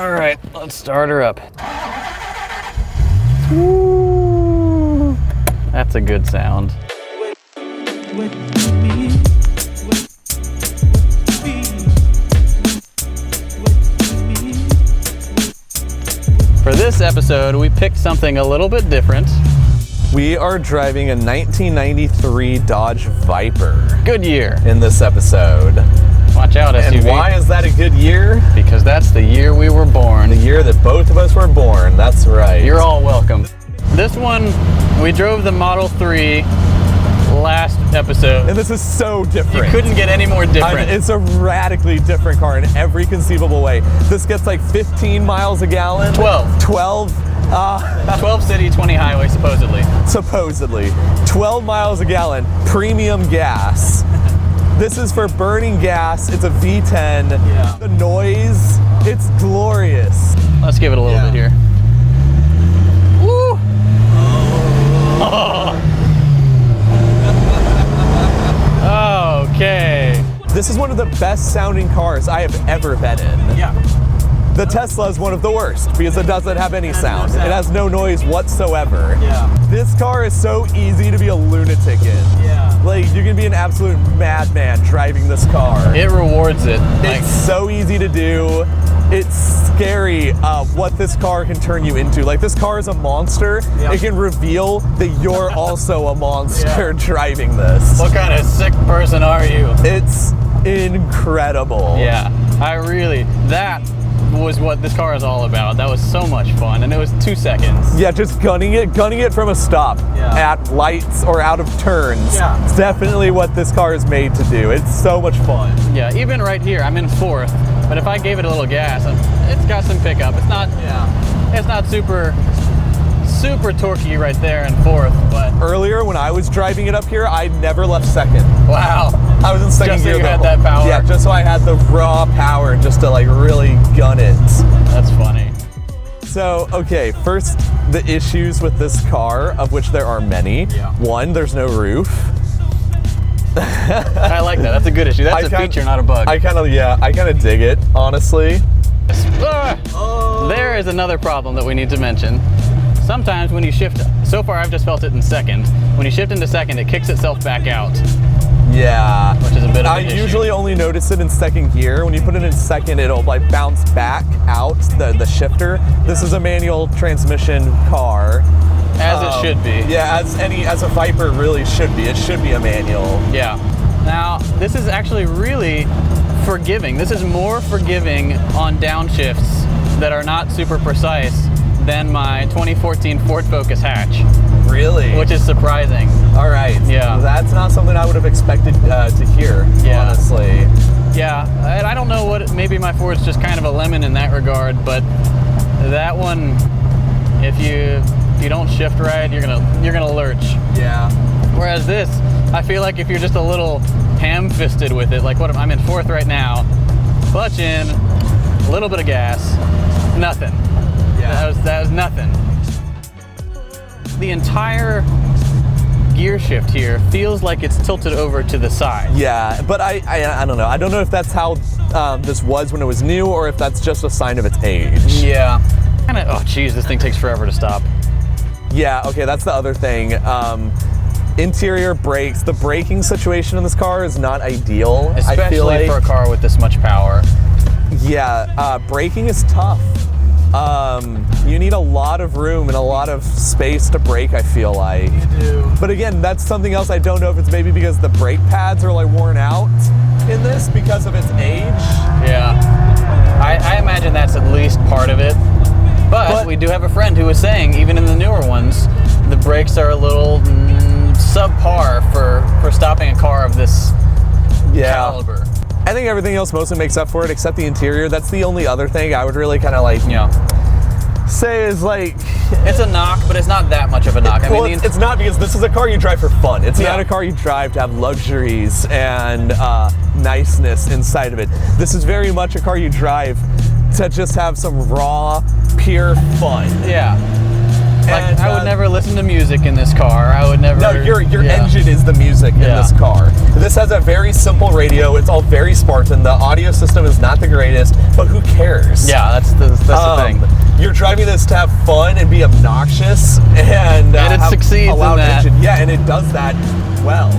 All right, let's start her up. Ooh, that's a good sound. For this episode, we picked something a little bit different. We are driving a 1993 Dodge Viper. Good year. In this episode. Watch out, SUV. And why is that a good year? Because that's the year we were born. The year that both of us were born, that's right. You're all welcome. This one, we drove the Model 3 last episode. And this is so different. You couldn't get any more different. It's a radically different car in every conceivable way. This gets like 15 miles a gallon. 12. 12 city, 20 highway, supposedly. Supposedly. 12 miles a gallon, premium gas. This is for burning gas. It's a V10. Yeah. The noise, it's glorious. Let's give it a little bit here. Woo! Oh. Okay. This is one of the best sounding cars I have ever been in. Yeah. The Tesla is one of the worst because it doesn't have any sound. It has no noise whatsoever. Yeah. This car is so easy to be a lunatic in. Yeah. Like, you can be an absolute madman driving this car. It rewards it. It's so easy to do. It's scary what this car can turn you into. Like, this car is a monster. Yep. It can reveal that you're also a monster driving this. What kind of sick person are you? It's incredible. Yeah, that was what this car is all about. That was so much fun, and it was 2 seconds. Yeah, just gunning it from a stop at lights or out of turns. Yeah. It's definitely what this car is made to do. It's so much fun. Yeah, even right here, I'm in fourth, but if I gave it a little gas, it's got some pickup. It's not super torquey right there in fourth, but earlier when I was driving it up here, I never left second. wow. I was in second just gear. So you had that power. Yeah, just so I had the raw power just to like really gun it. That's funny. So, okay, first, the issues with this car, of which there are many. Yeah. One, there's no roof. I like that. That's a good issue. That's a feature, not a bug. I kind of dig it, honestly. There is another problem that we need to mention. Sometimes when you shift, so far I've just felt it in second. When you shift into second, it kicks itself back out. Yeah. Which is a bit of an issue. I usually only notice it in second gear. When you put it in second, it'll like bounce back out the shifter. This is a manual transmission car. As it should be. Yeah, as a Viper really should be. It should be a manual. Yeah. Now, this is actually really forgiving. This is more forgiving on downshifts that are not super precise than my 2014 Ford Focus hatch. Really? Which is surprising. All right. Yeah. That's not something I would have expected to hear, honestly. Yeah, I don't know what, maybe my Ford's just kind of a lemon in that regard, but that one, if you don't shift right, you're gonna lurch. Yeah. Whereas this, I feel like if you're just a little ham-fisted with it, like what I'm in fourth right now, clutch in, a little bit of gas, nothing. Yeah. That was nothing. The entire gear shift here feels like it's tilted over to the side. Yeah, but I don't know. I don't know if that's how this was when it was new or if that's just a sign of its age. Yeah. Oh geez, this thing takes forever to stop. Yeah, okay, that's the other thing. Interior brakes. The braking situation in this car is not ideal. Especially I feel like, for a car with this much power. Yeah, braking is tough. You need a lot of room and a lot of space to brake, I feel like. You do. But again, that's something else. I don't know if it's maybe because the brake pads are like worn out in this because of its age. Yeah. I imagine that's at least part of it. But we do have a friend who was saying, even in the newer ones, the brakes are a little subpar for stopping a car of this caliber. I think everything else mostly makes up for it except the interior. That's the only other thing I would really kind of like say is like... It's a knock, but it's not that much of a knock. Well, it's not, because this is a car you drive for fun. It's not a car you drive to have luxuries and niceness inside of it. This is very much a car you drive to just have some raw, pure fun. Yeah. Like, I would never listen to music in this car. I would never. No, your engine is the music in this car. This has a very simple radio. It's all very Spartan. The audio system is not the greatest, but who cares? Yeah, that's the thing. You're driving this to have fun and be obnoxious, and it succeeds a loud in that. engine. Yeah, and it does that well.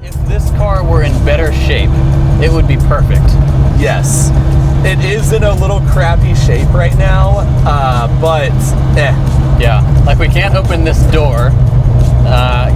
If this car were in better shape, it would be perfect. Yes. It is in a little crappy shape right now, but Yeah, like we can't open this door.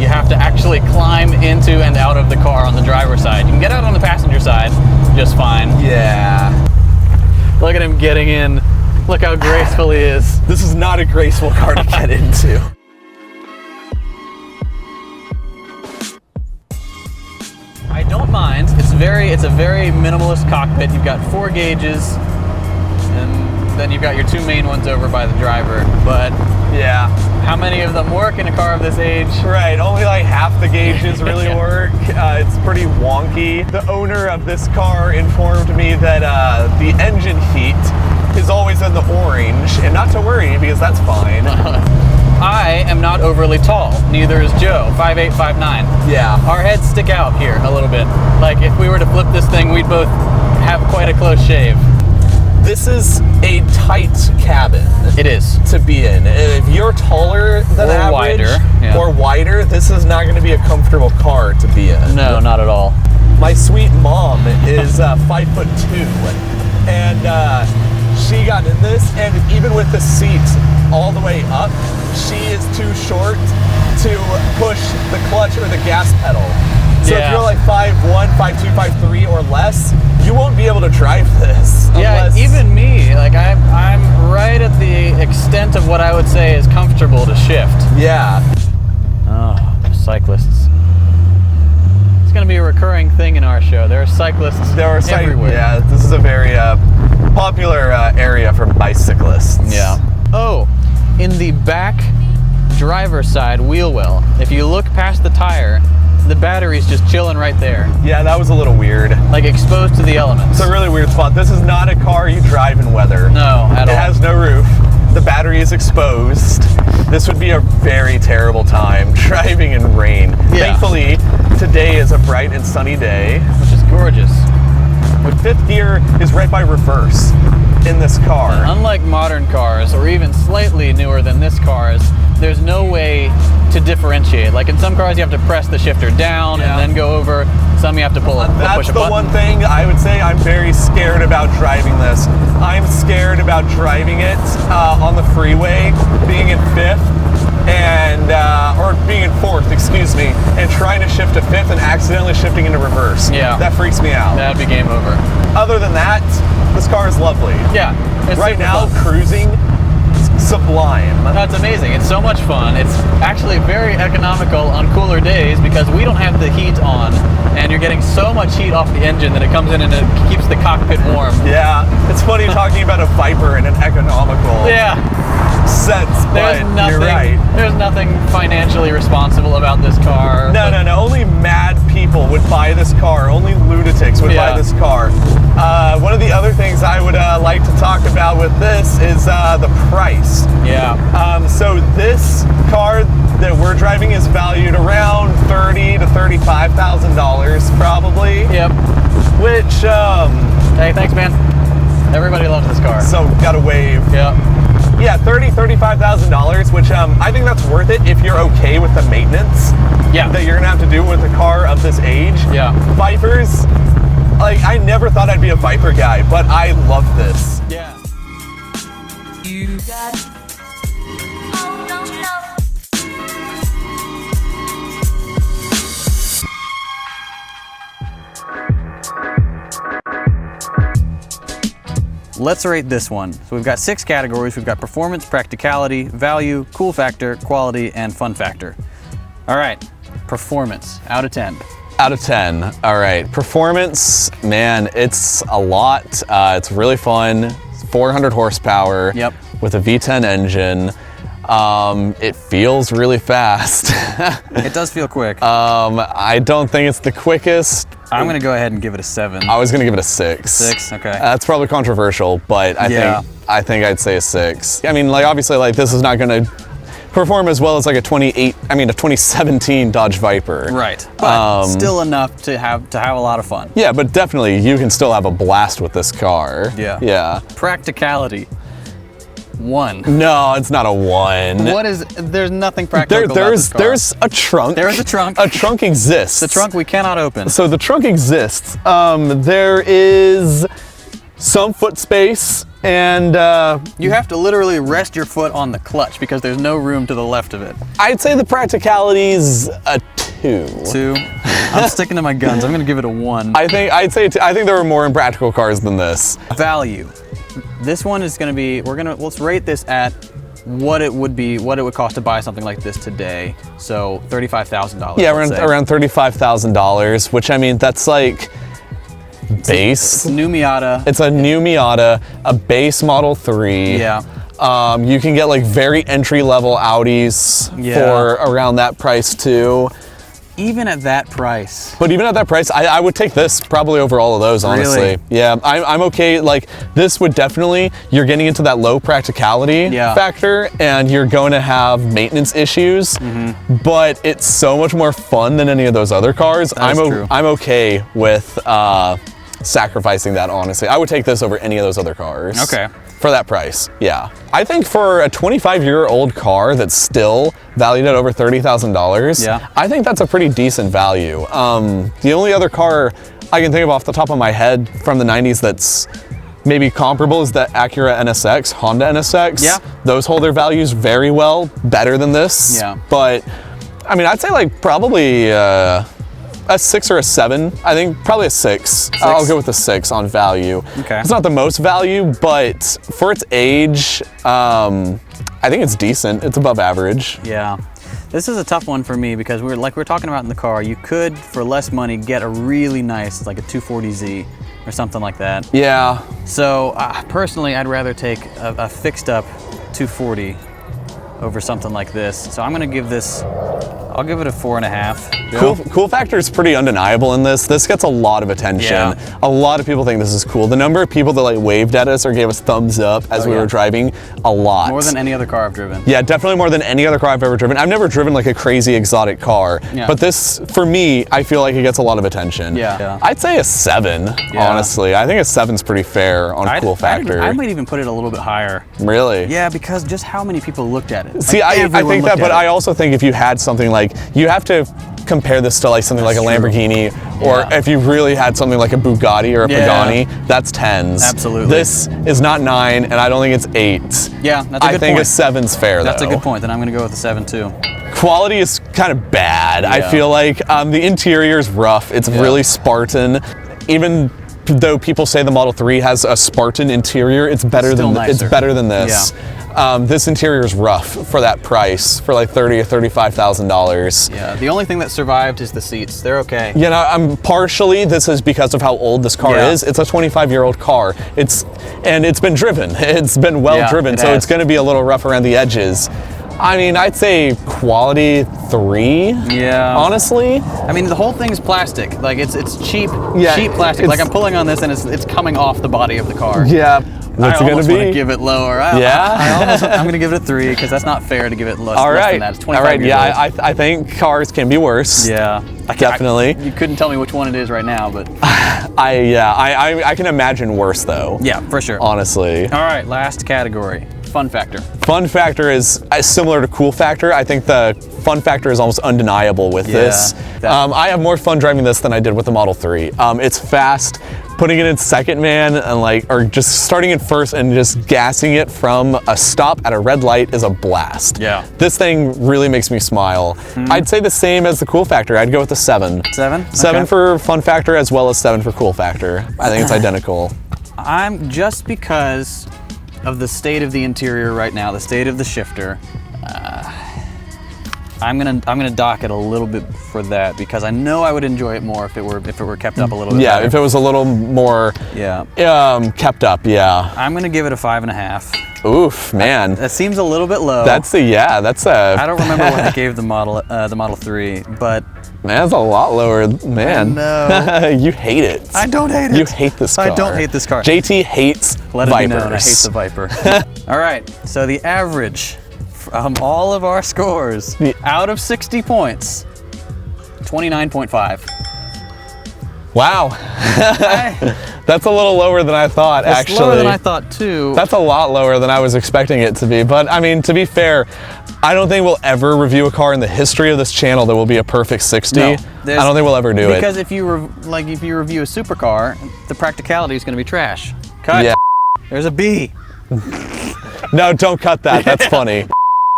You have to actually climb into and out of the car on the driver's side. You can get out on the passenger side just fine. Yeah. Look at him getting in. Look how graceful he is. This is not a graceful car to get into. I don't mind. It's a very minimalist cockpit. You've got 4 gauges, and then you've got your 2 main ones over by the driver. But yeah, how many of them work in a car of this age? Right, only like half the gauges really work. It's pretty wonky. The owner of this car informed me that the engine heat is always in the orange, and not to worry because that's fine. I am not overly tall. Neither is Joe. 5'8", 5'9". Yeah. Our heads stick out here a little bit. Like if we were to flip this thing, we'd both have quite a close shave. This is a tight cabin. It is. To be in. If you're taller than average or wider, this is not going to be a comfortable car to be in. No, not at all. My sweet mom is 5'2", and she got in this, and even with the seat all the way up, she is too short to push the clutch or the gas pedal. So if you're like 5'1", 5'2", 5'3", or less, you won't be able to drive this. Yeah, even me, like I'm right at the extent of what I would say is comfortable to shift. Yeah. Oh, cyclists. It's going to be a recurring thing in our show. There are cyclists everywhere. Yeah, this is a very popular area for bicyclists. Yeah. Oh, in the back driver's side wheel well, if you look past the tire, the battery's just chilling right there. Yeah, that was a little weird. Like exposed to the elements. It's a really weird spot. This is not a car you drive in weather. No, at all. It has no roof. The battery is exposed. This would be a very terrible time driving in rain. Yeah. Thankfully, today is a bright and sunny day. Which is gorgeous. But 5th gear is right by reverse in this car. And unlike modern cars, or even slightly newer than this car's, there's no way to differentiate. Like in some cars, you have to press the shifter down and then go over. Some you have to push a button. That's the one thing I would say I'm very scared about driving this. I'm scared about driving it on the freeway, being in 5th, and or being in 4th, excuse me, and trying to shift to 5th and accidentally shifting into reverse. Yeah. That freaks me out. That'd be game over. Other than that, this car is lovely. Yeah. Right now, cruising, sublime. That's amazing. It's so much fun. It's actually very economical on cooler days because we don't have the heat on, and you're getting so much heat off the engine that it comes in and it keeps the cockpit warm. Yeah. It's funny talking about a Viper in an economical sense, but you're right. There's nothing financially responsible about this car. No. Only mad people would buy this car. Only lunatics would buy this car. One of the other things I would like to talk about with this is the price. Yeah. So this car that we're driving is valued around $30,000 to $35,000 probably. Yep. Which hey, thanks, man. Everybody loves this car. So gotta wave. Yep. Yeah, $35,000, which I think that's worth it if you're okay with the maintenance that you're gonna have to do with a car of this age. Yeah. Vipers, like I never thought I'd be a Viper guy, but I love this. Yeah. You got oh, don't you know? Let's rate this one. So we've got 6 categories. We've got performance, practicality, value, cool factor, quality, and fun factor. All right, performance, out of 10. Out of 10, all right. Performance, man, it's a lot. It's really fun. It's 400 horsepower with a V10 engine. It feels really fast. It does feel quick. I don't think it's the quickest. I'm gonna go ahead and give it a 7. I was gonna give it a 6. 6, okay. That's probably controversial, but I I think I'd say a 6. I mean, like obviously, like this is not going to perform as well as like a 2017 Dodge Viper. Right. But still enough to have a lot of fun. Yeah, but definitely you can still have a blast with this car. Yeah. Yeah. Practicality. 1. No, it's not a 1. What is? There's nothing practical about this car. There's a trunk. There is a trunk. A trunk exists. The trunk we cannot open. So the trunk exists. There is some foot space, and you have to literally rest your foot on the clutch because there's no room to the left of it. I'd say the practicality's a 2. 2. I'm sticking to my guns. I'm gonna give it a 1. I think there were more impractical cars than this. Value. This one is gonna be. Let's rate this at what it would cost to buy something like this today. So $35,000. Yeah, around $35,000, which I mean that's like base. New Miata. It's a new Miata, a base Model 3. Yeah. You can get like very entry-level Audis for around that price too. Even at that price. But even at that price, I would take this probably over all of those, honestly. Really? Yeah, I'm okay. Like this would definitely, you're getting into that low practicality factor and you're going to have maintenance issues, but it's so much more fun than any of those other cars. I'm okay with sacrificing that, honestly. I would take this over any of those other cars. Okay. For that price, yeah. I think for a 25-year-old car that's still valued at over $30,000, I think that's a pretty decent value. The only other car I can think of off the top of my head from the 90s that's maybe comparable is the Acura NSX, Honda NSX. Yeah. Those hold their values very well, better than this. Yeah. But, I mean, I'd say like probably a 6 or a 7. I think probably a 6. I'll go with a 6 on value. Okay. It's not the most value, but for its age, I think it's decent. It's above average. Yeah. This is a tough one for me because we're talking about in the car, you could, for less money, get a really nice, like a 240Z or something like that. Yeah. So personally, I'd rather take a fixed up 240 over something like this. So I'm gonna give this, I'll give it a 4.5. Cool factor is pretty undeniable in this. This gets a lot of attention. Yeah. A lot of people think this is cool. The number of people that like waved at us or gave us thumbs up as we were driving, a lot. More than any other car I've driven. Yeah, definitely more than any other car I've ever driven. I've never driven like a crazy exotic car, but this, for me, I feel like it gets a lot of attention. Yeah. I'd say a 7, honestly. I think a 7's pretty fair on cool factor. I might even put it a little bit higher. Really? Yeah, because just how many people looked at it. See, I think that, but I also think if you had something like, you have to compare this to like something like a Lamborghini, or if you really had something like a Bugatti or a Pagani, that's 10s. Absolutely. This is not 9, and I don't think it's 8. Yeah, that's a good point. I think a 7's fair, That's a good point, then I'm gonna go with a 7 too. Quality is kind of bad. I feel like the interior is rough. It's really Spartan. Even though people say the Model 3 has a Spartan interior, it's better than this. This interior is rough for that price, for like $30,000 or $35,000. Yeah, the only thing that survived is the seats. They're okay. You know, partially this is because of how old this car is. It's a 25-year-old car. And it's been driven. It's been well driven, so it's going to be a little rough around the edges. I mean, I'd say quality 3. Yeah. Honestly. I mean, the whole thing is plastic. Like it's cheap plastic. Like I'm pulling on this and it's coming off the body of the car. Yeah. What's it gonna be? I almost want to give it lower. I'm gonna give it a 3 because that's not fair to give it less than that. It's 25 years old. I think cars can be worse. Yeah. Definitely. You couldn't tell me which one it is right now, but I can imagine worse though. Yeah, for sure. Honestly. All right, last category. Fun factor. Fun factor is similar to cool factor. I think the fun factor is almost undeniable with this. I have more fun driving this than I did with the Model 3. It's fast. Putting it in second, man, and or just starting in first and just gassing it from a stop at a red light is a blast. Yeah. This thing really makes me smile. I'd say the same as the cool factor. I'd go with a 7. 7? 7 for fun factor as well as 7 for cool factor. I think it's identical. I'm just because of the state of the interior right now, the state of the shifter. I'm gonna dock it a little bit for that because I know I would enjoy it more if it were kept up a little bit. Yeah, if it was a little more kept up. Yeah. I'm gonna give it a 5.5. Oof, man. That seems a little bit low. That's a. I don't remember what I gave the Model 3, but Man, that's a lot lower. Man, you hate it. I don't hate it. You hate this car. I don't hate this car. JT hates Let it Vipers. be known, I hate the Viper. All right, so the average from all of our scores out of 60 points, 29.5. Wow. That's a little lower than I thought, actually. Lower than I thought, too. That's a lot lower than I was expecting it to be. But I mean, to be fair, I don't think we'll ever review a car in the history of this channel that will be a perfect 60. No, I don't think we'll ever do it. Because if you review a supercar, the practicality is going to be trash. Cut. Yeah. There's a B. No, don't cut that. That's funny.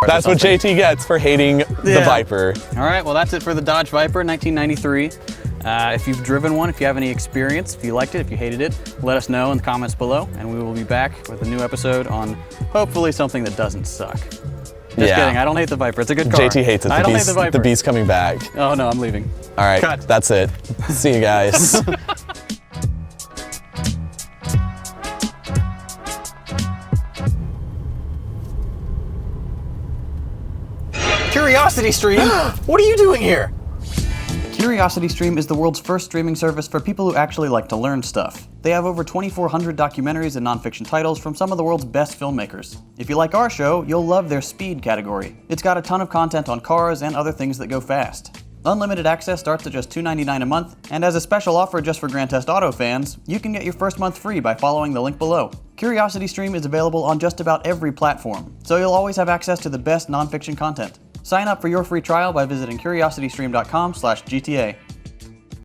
That's what JT gets for hating the Viper. All right, well, that's it for the Dodge Viper 1993. If you've driven one, if you have any experience, if you liked it, if you hated it, let us know in the comments below, and we will be back with a new episode on hopefully something that doesn't suck. Just kidding, I don't hate the Viper. It's a good car. JT hates it. I don't hate the Viper. The B's coming back. Oh no, I'm leaving. All right, Cut. That's it. See you guys. Curiosity Stream? What are you doing here? Curiosity Stream is the world's first streaming service for people who actually like to learn stuff. They have over 2,400 documentaries and nonfiction titles from some of the world's best filmmakers. If you like our show, you'll love their speed category. It's got a ton of content on cars and other things that go fast. Unlimited access starts at just $2.99 a month, and as a special offer just for Grand Theft Auto fans, you can get your first month free by following the link below. Curiosity Stream is available on just about every platform, so you'll always have access to the best nonfiction content. Sign up for your free trial by visiting curiositystream.com/GTA.